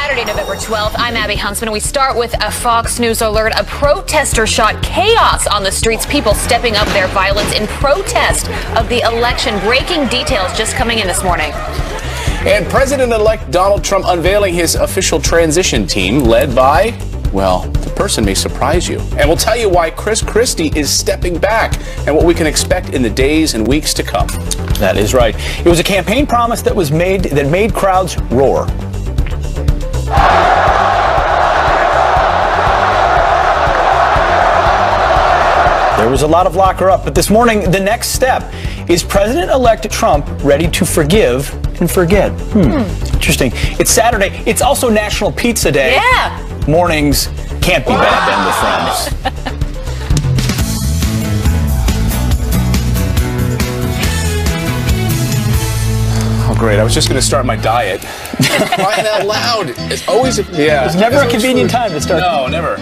Saturday, November 12th. I'm Abby Huntsman. We start with a Fox News alert. A protester shot chaos on the streets. People stepping up their violence in protest of the election. Breaking details just coming in this morning. And President-elect Donald Trump unveiling his official transition team led by, well, the person may surprise you. And we'll tell you why Chris Christie is stepping back and what we can expect in the days and weeks to come. That is right. It was a campaign promise that made crowds roar. There was a lot of locker up, but this morning, the next step is President-elect Trump ready to forgive and forget. Interesting. It's Saturday. It's also National Pizza Day. Yeah. Mornings can't be bad then with friends. Oh, great. I was just going to start my diet. Crying out loud. It's always There's never a convenient time to start. No, never.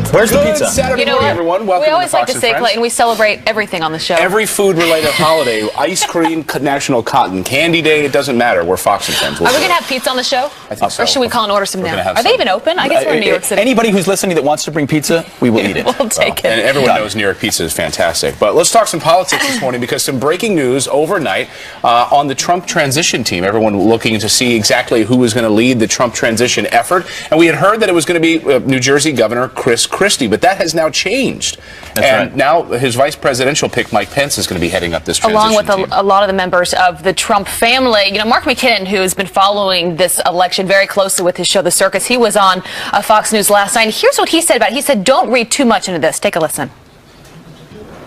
Where's the pizza? Saturday You know morning, what? everyone. Welcome We always to like Fox to and say, Friends. Clayton, we celebrate everything on the show. Every food-related holiday, ice cream, National Cotton Candy Day, it doesn't matter. We're Fox and Friends. Are we going to have pizza on the show? I think so. Or should we call and order some We're now? gonna have Are they some. even open? I guess we're in New York City. Anybody who's listening that wants to bring pizza, we will eat it. We'll take it. And everyone knows New York pizza is fantastic. But let's talk some politics this morning because some breaking news overnight on the Trump transition team. Everyone looking to see exactly who was going to lead the Trump transition effort. And we had heard that it was going to be New Jersey Governor Chris Christie, but that has now changed. That's right. Now his vice presidential pick, Mike Pence, is going to be heading up this transition Along with team. a lot of the members of the Trump family. You know, Mark McKinnon, who has been following this election very closely with his show, The Circus, he was on Fox News last night. And here's what he said about it. He said, don't read too much into this. Take a listen.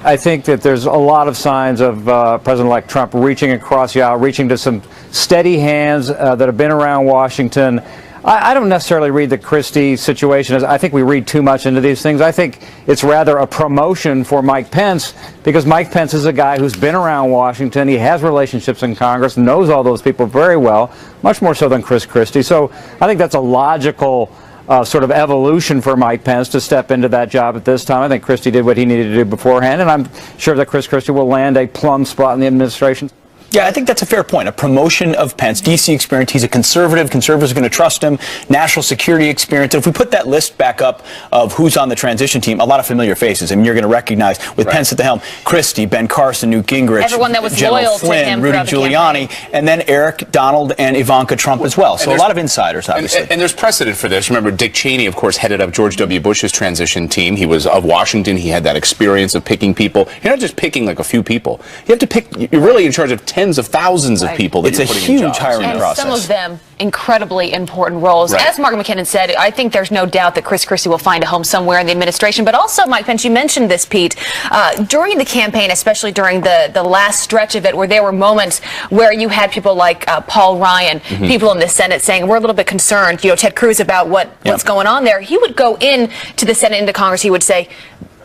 I think that there's a lot of signs of President-elect Trump reaching across the aisle, reaching to some steady hands that have been around Washington. I don't necessarily read the Christie situation as I think we read too much into these things. I think it's rather a promotion for Mike Pence because Mike Pence is a guy who's been around Washington. He has relationships in Congress, knows all those people very well, much more so than Chris Christie. So I think that's a logical sort of evolution for Mike Pence to step into that job at this time. I think Christie did what he needed to do beforehand, and I'm sure that Chris Christie will land a plum spot in the administration. Yeah, I think that's a fair point. A promotion of Pence, D.C. experience. He's a conservative. Conservatives are going to trust him. National security experience. And if we put that list back up of who's on the transition team, a lot of familiar faces. I mean, you're going to recognize with Pence at the helm, Christie, Ben Carson, Newt Gingrich, Everyone that was General loyal to Flynn, him Rudy throughout the Giuliani, and then Eric, Donald, and Ivanka Trump as well. So a lot of insiders, obviously. And there's precedent for this. Remember, Dick Cheney, of course, headed up George W. Bush's transition team. He was of Washington. He had that experience of picking people. You're not just picking like a few people. You have to pick. You're really in charge of tens of thousands of people. It's a huge hiring And process. some of them incredibly important roles. Right. As Mark McKinnon said, I think there's no doubt that Chris Christie will find a home somewhere in the administration. But also, Mike Pence, you mentioned this, Pete, during the campaign, especially during the last stretch of it, where there were moments where you had people like Paul Ryan, people in the Senate saying, we're a little bit concerned, Ted Cruz, about what's going on there. He would go into the Senate, into Congress, he would say,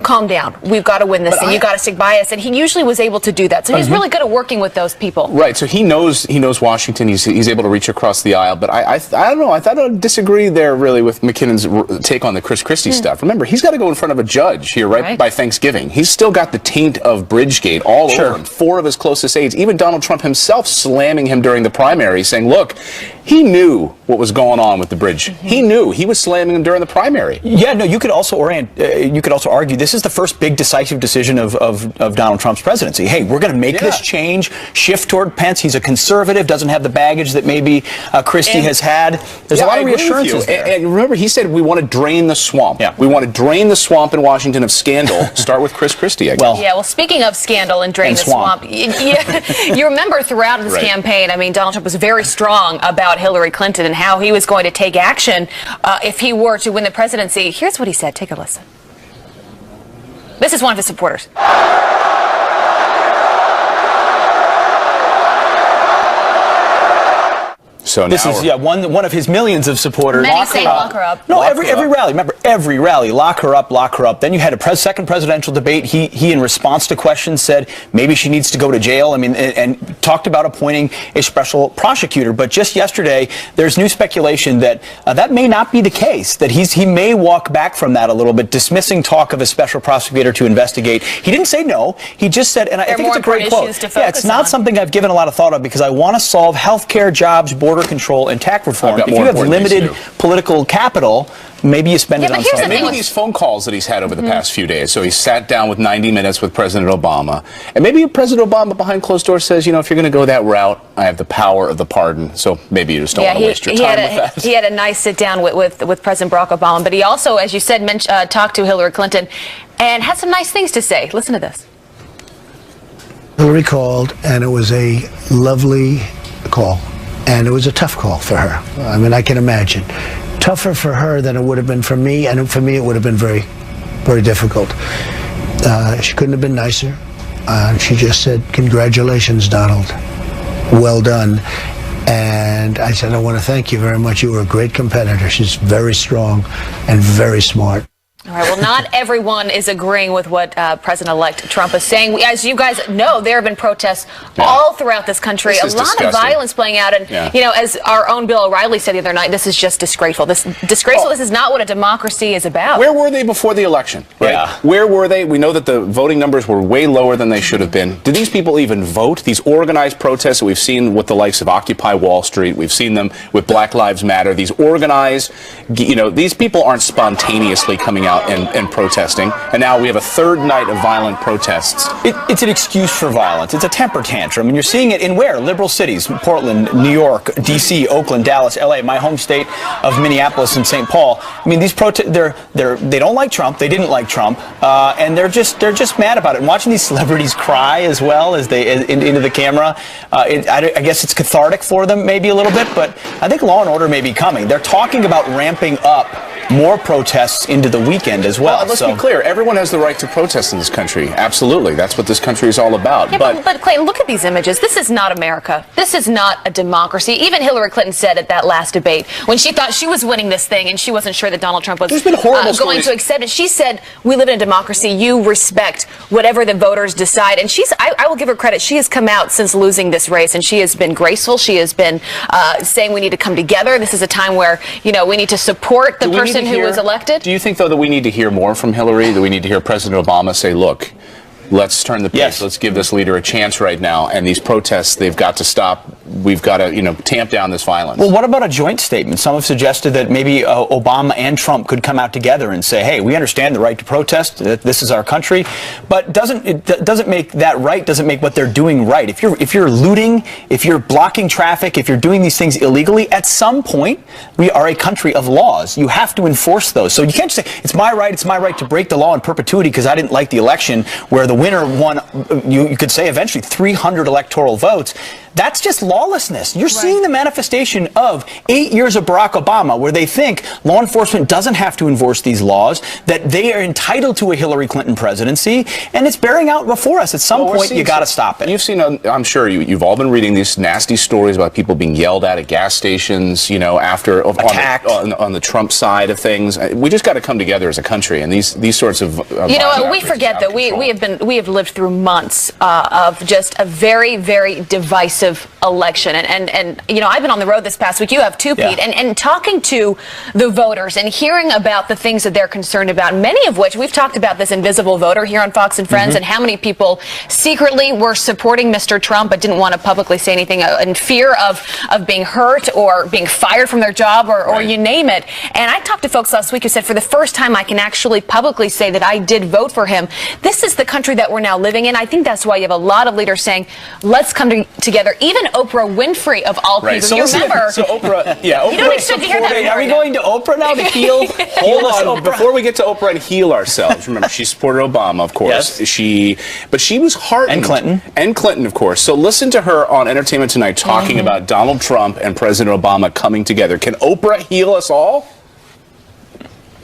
calm down. We've got to win this thing. You've got to stick by us. And he usually was able to do that. So he's really good at working with those people. Right. So he knows Washington. He's able to reach across the aisle. But I don't know. I thought I'd disagree there really with McKinnon's take on the Chris Christie stuff. Remember, he's got to go in front of a judge here right by Thanksgiving. He's still got the taint of Bridgegate all over him. 4 of his closest aides, even Donald Trump himself, slamming him during the primary, saying, look, he knew what was going on with the bridge. He knew. He was slamming him during the primary. Yeah, no, you could also argue this is the first big decisive decision of Donald Trump's presidency. Hey, we're going to make this change, shift toward Pence. He's a conservative, doesn't have the baggage that maybe Christie has had. There's a lot of reassurances there. And remember, he said we want to drain the swamp. Yeah. We want to drain the swamp in Washington of scandal. Start with Chris Christie, I guess. Well, speaking of scandal and drain the swamp, you remember throughout this campaign, I mean, Donald Trump was very strong about Hillary Clinton and how he was going to take action if he were to win the presidency. Here's what he said. Take a listen. This is one of his supporters. So this is one of his millions of supporters. Many say lock her up. No, every rally. Remember, every rally, lock her up, lock her up. Then you had a second presidential debate. He in response to questions said maybe she needs to go to jail. I mean, and talked about appointing a special prosecutor. But just yesterday, there's new speculation that that may not be the case. That he may walk back from that a little bit, dismissing talk of a special prosecutor to investigate. He didn't say no. He just said, and I think it's a great quote. Yeah, it's not something I've given a lot of thought of because I want to solve healthcare, jobs, border control and tax reform. got If more you have important things limited to do. political capital, maybe you spend it on but here's the something thing Maybe else. these phone calls that he's had over the past few days. So he sat down with 90 minutes with President Obama. And maybe President Obama behind closed doors says, you know, if you're going to go that route, I have the power of the pardon. So maybe you just don't want to waste your time with that. He had a nice sit down with President Barack Obama, but he also, as you said, talked to Hillary Clinton and had some nice things to say. Listen to this. Hillary called, and it was a lovely call, and it was a tough call for her. I mean, I can imagine. Tougher for her than it would have been for me, and for me it would have been very, very difficult. She couldn't have been nicer. She just said, "Congratulations, Donald. Well done." And I said, "I want to thank you very much. You were a great competitor." She's very strong and very smart. All right, well, not everyone is agreeing with what President-elect Trump is saying. As you guys know, there have been protests all throughout this country. This is a lot disgusting. of violence playing out. And, you know, as our own Bill O'Reilly said the other night, this is just disgraceful. This is not what a democracy is about. Where were they before the election? Right? Yeah. Where were they? We know that the voting numbers were way lower than they should have been. Did these people even vote? These organized protests that we've seen with the likes of Occupy Wall Street, we've seen them with Black Lives Matter. These organized, you know, these people aren't spontaneously coming out and protesting. And now we have a third night of violent protests. It's an excuse for violence. It's a temper tantrum, and you're seeing it in where? Liberal cities: Portland, New York, D.C., Oakland, Dallas, L.A., my home state of Minneapolis and St. Paul. I mean, these they don't like Trump. They didn't like Trump, and they're just mad about it. And watching these celebrities cry as well as they into the camera, I guess it's cathartic for them maybe a little bit. But I think law and order may be coming. They're talking about ramping up more protests into the weekend as well. Let's be clear. Everyone has the right to protest in this country. Absolutely. That's what this country is all about. Yeah, but Clayton, look at these images. This is not America. This is not a democracy. Even Hillary Clinton said at that last debate, when she thought she was winning this thing and she wasn't sure that Donald Trump was There's been horrible going stories. to accept it, she said, we live in a democracy. You respect whatever the voters decide. And I will give her credit. She has come out since losing this race, and she has been graceful. She has been saying we need to come together. This is a time where, you know, we need to support the person who was elected. Do you think, though, that we need to hear more from Hillary? That we need to hear President Obama say, look, let's turn the page. Yes. Let's give this leader a chance right now. And these protests, they've got to stop. We've got to, you know, tamp down this violence. Well, what about a joint statement? Some have suggested that maybe Obama and Trump could come out together and say, hey, we understand the right to protest, that this is our country, but doesn't make that right, doesn't make what they're doing right. If you're looting, if you're blocking traffic, if you're doing these things illegally, at some point, we are a country of laws. You have to enforce those. So you can't just say, it's my right to break the law in perpetuity because I didn't like the election where the winner won, you could say eventually 300 electoral votes. That's just lawlessness. You're seeing the manifestation of 8 years of Barack Obama, where they think law enforcement doesn't have to enforce these laws, that they are entitled to a Hillary Clinton presidency, and it's bearing out before us. At some point, you got to stop it. You've seen, I'm sure you've all been reading these nasty stories about people being yelled at gas stations, you know, after attacked on the Trump side of things. We just got to come together as a country, and these sorts of you know what, we forget that we have lived through months of just a very, very divisive election, and you know, I've been on the road this past week. You have too, Pete, and talking to the voters and hearing about the things that they're concerned about, many of which we've talked about this invisible voter here on Fox and Friends, and how many people secretly were supporting Mr. Trump but didn't want to publicly say anything in fear of being hurt or being fired from their job or you name it. And I talked to folks last week who said, for the first time, I can actually publicly say that I did vote for him. This is the country that we're now living in. I think that's why you have a lot of leaders saying, let's come together. Even Oprah Winfrey, of all people. So you remember? So Oprah, yeah. You don't expect to hear that. Are we going to Oprah now to heal? Hold on, before we get to Oprah and heal ourselves, remember, she supported Obama, of course. Yes. But she was heartened. And Clinton, of course. So listen to her on Entertainment Tonight talking about Donald Trump and President Obama coming together. Can Oprah heal us all?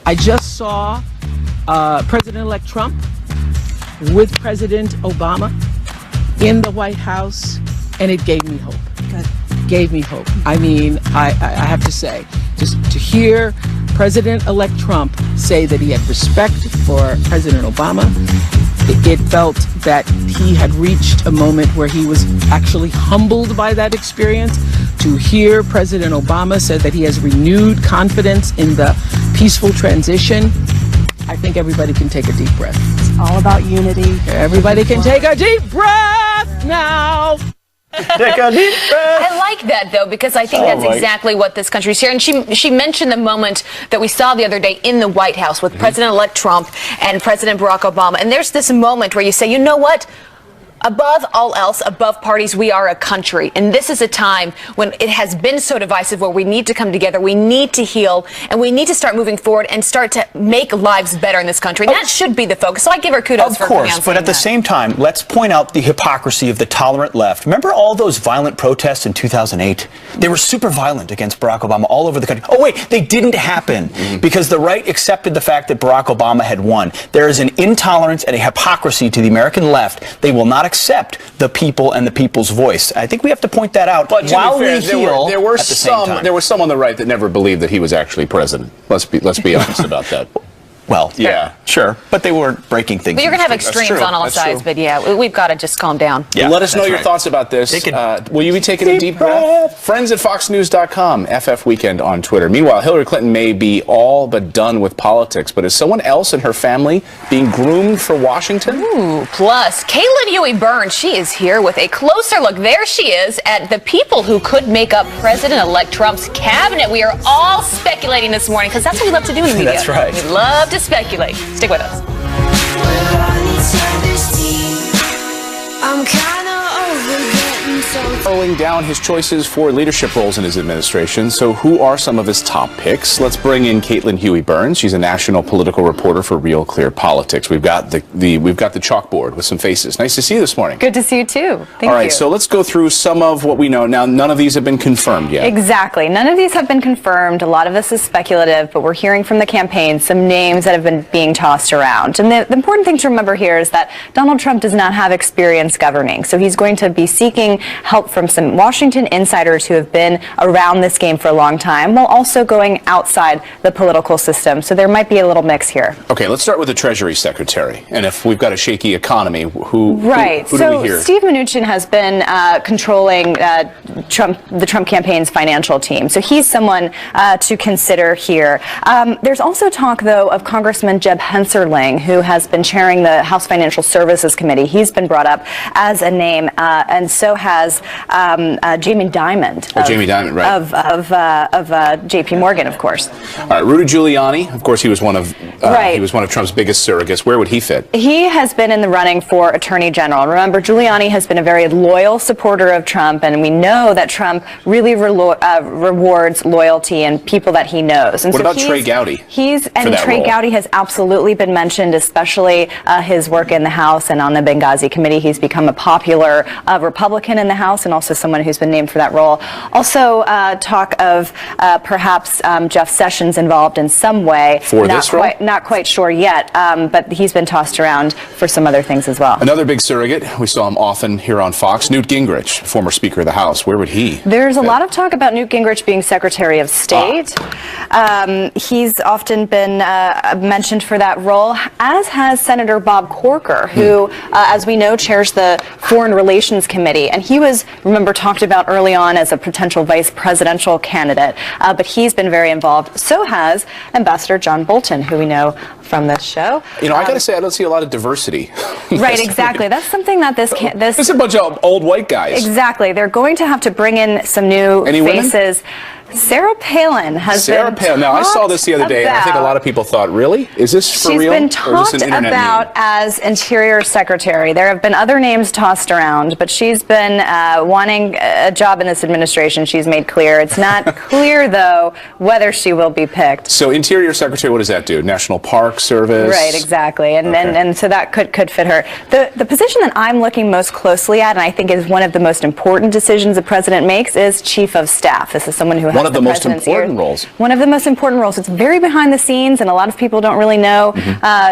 I just saw President-elect Trump with President Obama in the White House, and it gave me hope. Gave me hope. I mean, I have to say, just to hear President-elect Trump say that he had respect for President Obama, it felt that he had reached a moment where he was actually humbled by that experience. To hear President Obama say that he has renewed confidence in the peaceful transition, I think everybody can take a deep breath. It's all about unity. Everybody can take a deep breath now. Take a deep breath. I like that, though, because I think that's Mike. exactly what this country's here. And she mentioned the moment that we saw the other day in the White House with President-elect Trump and President Barack Obama. And there's this moment where you say, you know what? Above all else, above parties, we are a country. And this is a time when it has been so divisive where we need to come together, we need to heal, and we need to start moving forward and start to make lives better in this country. And that should be the focus. So I give her kudos Of for coming course, out but saying at the that. same time, let's point out the hypocrisy of the tolerant left. Remember all those violent protests in 2008? They were super violent against Barack Obama all over the country. Oh, wait, they didn't happen because the right accepted the fact that Barack Obama had won. There is an intolerance and a hypocrisy to the American left. They will not accept the people and the people's voice. I think we have to point that out But to while be fair, we heal there were at the same time. there was some on the right that never believed that he was actually president. Let's be honest about that. Well, Yeah. sure, but they weren't breaking things. But you're going to have That's extremes true. on all That's sides. true. But yeah, we've got to just calm down. Yeah, Let us know that's your right. thoughts about this. Take a Will you be taking a deep breath? Friends at FoxNews.com, FF Weekend on Twitter. Meanwhile, Hillary Clinton may be all but done with politics, but is someone else in her family being groomed for Washington? Ooh, plus, Caitlin Huey Burns, she is here with a closer look. There she is at the people who could make up President-elect Trump's cabinet. We are all speculating this morning because that's what we love to do in the media. That's right. We love to speculate. Stick with us. I'm kinda over getting so Rolling down his choices for leadership roles in his administration. So who are some of his top picks? Let's bring in Caitlin Huey Burns. She's a national political reporter for Real Clear Politics. We've got the chalkboard with some faces. Nice to see you this morning. Good to see you too. Thank All right, you. so let's go through some of what we know. Now, none of these have been confirmed yet. Exactly. None of these have been confirmed. A lot of this is speculative, but we're hearing from the campaign some names that have been being tossed around. And the important thing to remember here is that Donald Trump does not have experience governing. So he's going to be seeking help from some Washington insiders who have been around this game for a long time, while also going outside the political system. So there might be a little mix here. Okay, let's start with the Treasury Secretary. And if we've got a shaky economy, who Right. do So we hear? Steve Mnuchin has been controlling the Trump campaign's financial team. So he's someone to consider here. There's also talk, though, of Congressman Jeb Hensarling, who has been chairing the House Financial Services Committee. He's been brought up as a name, and so has Jamie Dimon. Jamie Dimon, right. Of J.P. Morgan, of course. All right, Rudy Giuliani. Of course, he was one of Right. he was one of Trump's biggest surrogates. Where would he fit? He has been in the running for Attorney General. Remember, Giuliani has been a very loyal supporter of Trump, and we know that Trump really rewards loyalty and people that he knows. And What so about Trey Gowdy And that Trey role? Gowdy has absolutely been mentioned, especially his work in the House and on the Benghazi Committee. He's become a popular Republican in the House and also someone who's been named for that role. Also, talk of perhaps Jeff Sessions involved in some way. For this role? Not quite sure yet, but he's been tossed around for some other things as well. Another big surrogate. We saw him often here on Fox. Newt Gingrich, former Speaker of the House. Where would he? There's a lot of talk about Newt Gingrich being Secretary of State. He's often been mentioned for that role, as has Senator Bob Corker, who, as we know, chairs the Foreign Relations Committee. And he was, remember, talked about early on as a potential vice presidential candidate. But he's been very involved. So has Ambassador John Bolton, who we know from this show. You know, I got to say, I don't see a lot of diversity. Right, exactly. That's something that this It's a bunch of old white guys. Exactly. They're going to have to bring in some new Any women? faces. Sarah Palin has Sarah been Palin. Now, I saw this the other day, and I think a about- lot of people thought, really? Is this for She's real? been Or is talked this an internet about meme? as Interior Secretary. There have been other names tossed around, but she's been wanting a job in this administration. She's made clear. It's not clear, though, whether she will be picked. So, Interior Secretary, what does that do? National Park Service? Right, exactly, and so that could fit her. The position that I'm looking most closely at, and I think is one of the most important decisions the president makes, is Chief of Staff. This is someone who has One of the most president's important ear. roles. One of the most important roles. It's very behind the scenes, and a lot of people don't really know,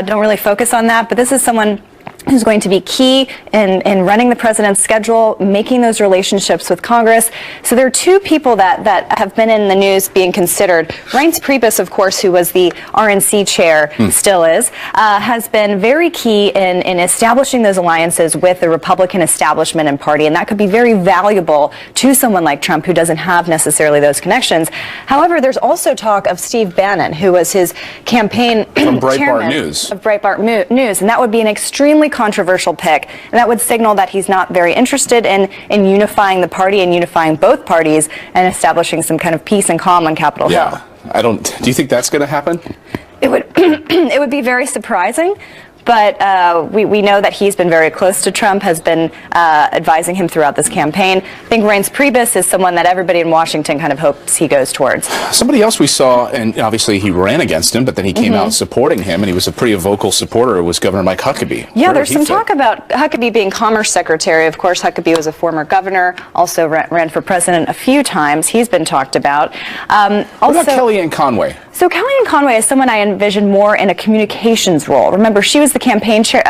don't really focus on that. But this is someone who's going to be key in running the president's schedule, making those relationships with Congress. So there are two people that have been in the news being considered. Reince Priebus, of course, who was the RNC chair, still is, has been very key in establishing those alliances with the Republican establishment and party, and that could be very valuable to someone like Trump who doesn't have necessarily those connections. However, there's also talk of Steve Bannon, who was his campaign From Breitbart chairman News. of Breitbart News, and that would be an extremely controversial pick, and that would signal that he's not very interested in unifying the party and unifying both parties and establishing some kind of peace and calm on Capitol Hill. Yeah. Do you think that's going to happen? It would it would be very surprising. But we know that he's been very close to Trump, has been advising him throughout this campaign. I think Reince Priebus is someone that everybody in Washington kind of hopes he goes towards. Somebody else we saw, and obviously he ran against him, but then he came out supporting him, and he was a pretty vocal supporter, was Governor Mike Huckabee. Yeah, there's some talk about Huckabee being Commerce Secretary. Of course, Huckabee was a former governor, also ran for president a few times. He's been talked about. What about Kellyanne Conway? So Kellyanne Conway is someone I envision more in a communications role. Remember, she was the campaign chair.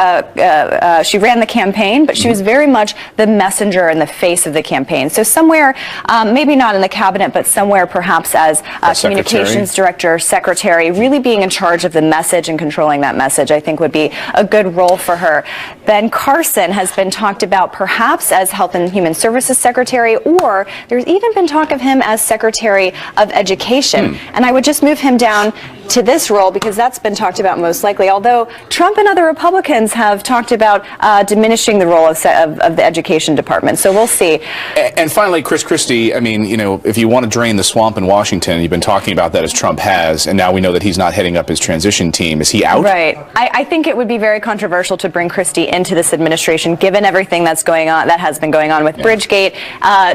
She ran the campaign, but she was very much the messenger and the face of the campaign. So somewhere, maybe not in the cabinet, but somewhere perhaps as communications director, secretary, really being in charge of the message and controlling that message, I think would be a good role for her. Ben Carson has been talked about perhaps as Health and Human Services Secretary, or there's even been talk of him as Secretary of Education. And I would just move him down to this role because that's been talked about most likely, although Trump and other Republicans have talked about diminishing the role of the education department. So we'll see. And finally, Chris Christie, I mean, you know, if you want to drain the swamp in Washington, you've been talking about that as Trump has, and now we know that he's not heading up his transition team. Is he out? Right. I think it would be very controversial to bring Christie into this administration, given everything that's going on, that has been going on with Bridgegate.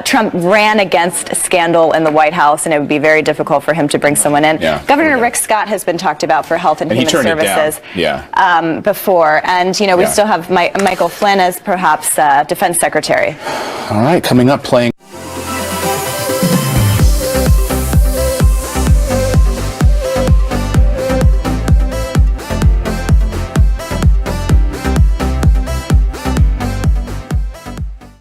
Trump ran against a scandal in the White House, and it would be very difficult for him to bring someone in. Governor Rick Scott has been talked about for Health and Human Services before. And, you know, we still have Michael Flynn as perhaps Defense Secretary. All right, coming up, playing